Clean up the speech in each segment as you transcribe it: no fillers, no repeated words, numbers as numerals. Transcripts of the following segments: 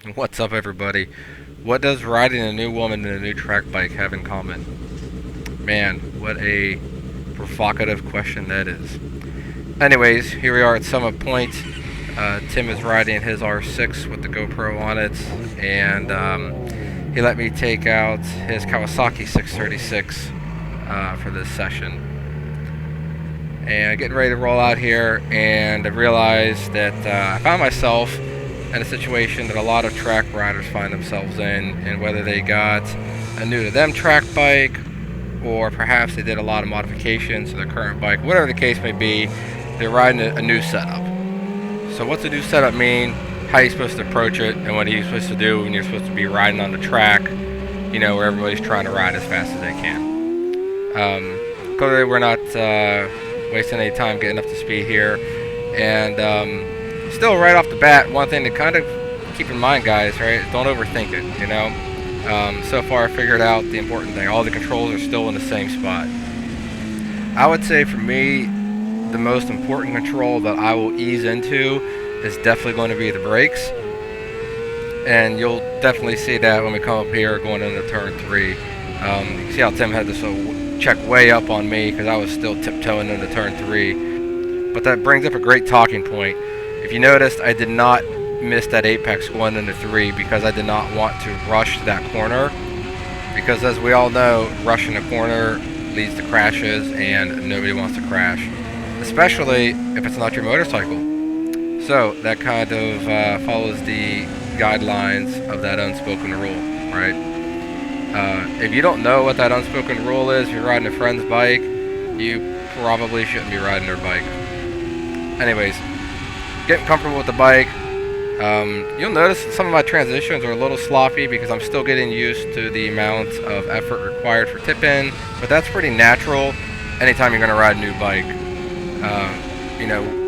What's up, everybody? What does riding a new woman in a new track bike have in common? Man, what a provocative question that is. Anyways, here we are at Summit Point. Tim is riding his R6 with the GoPro on it, and he let me take out his Kawasaki 636 for this session. And getting ready to roll out here, and I realized that I found myself in a situation that a lot of track riders find themselves in, and whether they got a new to them track bike, or perhaps they did a lot of modifications to their current bike, whatever the case may be, they're riding a new setup. So what's a new setup mean? How are you supposed to approach it, and what are you supposed to do when you're supposed to be riding on the track, where everybody's trying to ride as fast as they can. Clearly we're not wasting any time getting up to speed here, and still, right off the bat, one thing to kind of keep in mind, guys, right? Don't overthink it, So far, I figured out the important thing. All the controls are still in the same spot. I would say, for me, the most important control that I will ease into is definitely going to be the brakes. And you'll definitely see that when we come up here going into turn 3. You can see how Tim had to check way up on me because I was still tiptoeing into turn 3. But that brings up a great talking point. If you noticed, I did not miss that apex going into 3 because I did not want to rush that corner. Because as we all know, rushing a corner leads to crashes, and nobody wants to crash. Especially if it's not your motorcycle. So that kind of follows the guidelines of that unspoken rule, right? If you don't know what that unspoken rule is, if you're riding a friend's bike, you probably shouldn't be riding their bike. Anyways, getting comfortable with the bike. You'll notice that some of my transitions are a little sloppy because I'm still getting used to the amount of effort required for tip-in, but that's pretty natural anytime you're going to ride a new bike.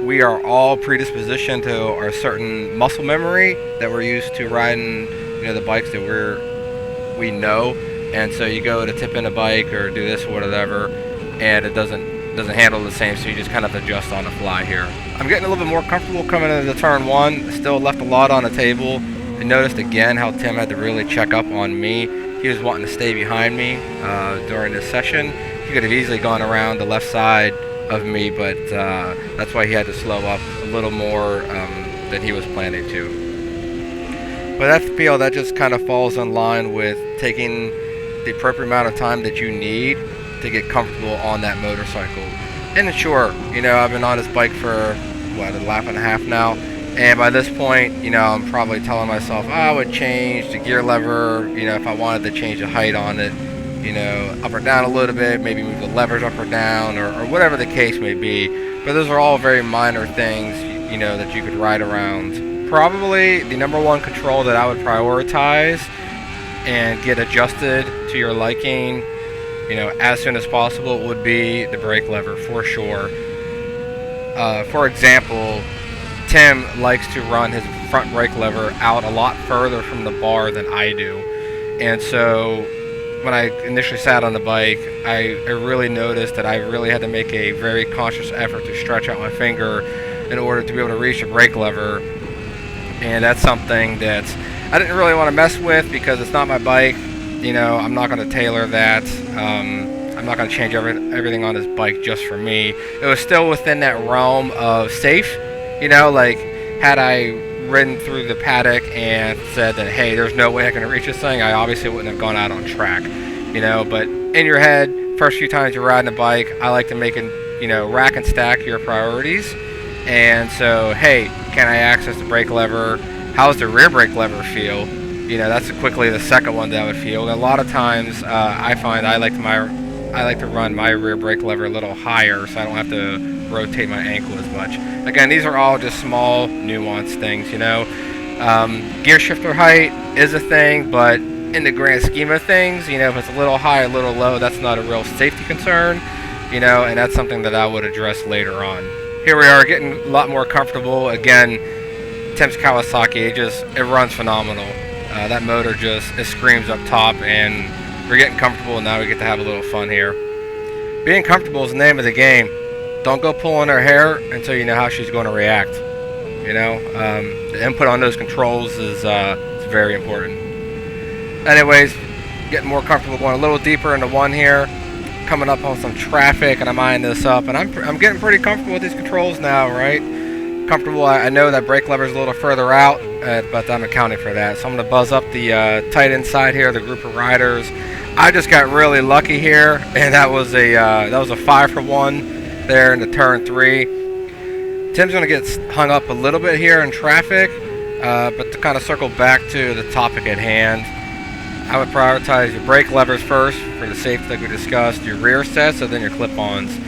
We are all predispositioned to our certain muscle memory that we're used to riding, the bikes that we know, and so you go to tip in a bike or do this or whatever, and it doesn't handle the same, so you just kind of adjust on the fly here. I'm getting a little bit more comfortable coming into the turn 1. Still left a lot on the table. I noticed again how Tim had to really check up on me. He was wanting to stay behind me during this session. He could have easily gone around the left side of me, but that's why he had to slow up a little more than he was planning to. But I feel that just kind of falls in line with taking the appropriate amount of time that you need to get comfortable on that motorcycle. And sure, I've been on this bike for a lap and a half now, and by this point, I'm probably telling myself I would change the gear lever, if I wanted to change the height on it, up or down a little bit, maybe move the levers up or down, or whatever the case may be. But those are all very minor things, that you could ride around. Probably the number one control that I would prioritize and get adjusted to your liking, as soon as possible, would be the brake lever, for sure. For example, Tim likes to run his front brake lever out a lot further from the bar than I do. And so when I initially sat on the bike, I really noticed that I really had to make a very conscious effort to stretch out my finger in order to be able to reach the brake lever. And that's something that I didn't really want to mess with because it's not my bike. I'm not going to tailor that. I'm not going to change everything on this bike just for me. It was still within that realm of safe. Had I ridden through the paddock and said that, hey, there's no way I can reach this thing, I obviously wouldn't have gone out on track. But in your head, first few times you're riding a bike, I like to make it, rack and stack your priorities. And so, hey, can I access the brake lever? How's the rear brake lever feel? That's quickly the second one that I would feel. A lot of times, I find I like to run my rear brake lever a little higher, so I don't have to rotate my ankle as much. Again, these are all just small, nuanced things. Gear shifter height is a thing, but in the grand scheme of things, if it's a little high, a little low, that's not a real safety concern. And that's something that I would address later on. Here we are, getting a lot more comfortable. Again, Tim's Kawasaki, it runs phenomenal. That motor it screams up top, and we're getting comfortable, and now we get to have a little fun here. Being comfortable is the name of the game. Don't go pulling her hair until you know how she's going to react. The input on those controls is It's very important. Anyways, getting more comfortable going a little deeper into one here. Coming up on some traffic, and I'm eyeing this up, and I'm getting pretty comfortable with these controls now, right? Comfortable. I know that brake lever is a little further out, but I'm accounting for that. So I'm going to buzz up the tight inside here, the group of riders. I just got really lucky here, and that was a 5 for 1 there into turn 3. Tim's going to get hung up a little bit here in traffic, but to kind of circle back to the topic at hand, I would prioritize your brake levers first for the safety that we discussed, your rear sets, and then your clip-ons.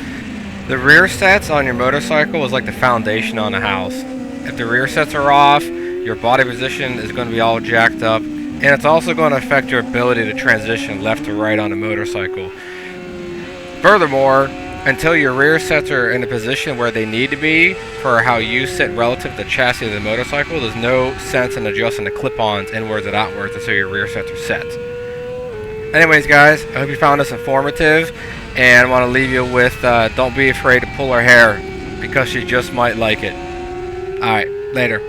The rear sets on your motorcycle is like the foundation on a house. If the rear sets are off, your body position is going to be all jacked up, and it's also going to affect your ability to transition left to right on a motorcycle. Furthermore, until your rear sets are in a position where they need to be for how you sit relative to the chassis of the motorcycle, there's no sense in adjusting the clip-ons inwards and outwards until your rear sets are set. Anyways, guys, I hope you found this informative, and I want to leave you with don't be afraid to pull her hair, because she just might like it. Alright, later.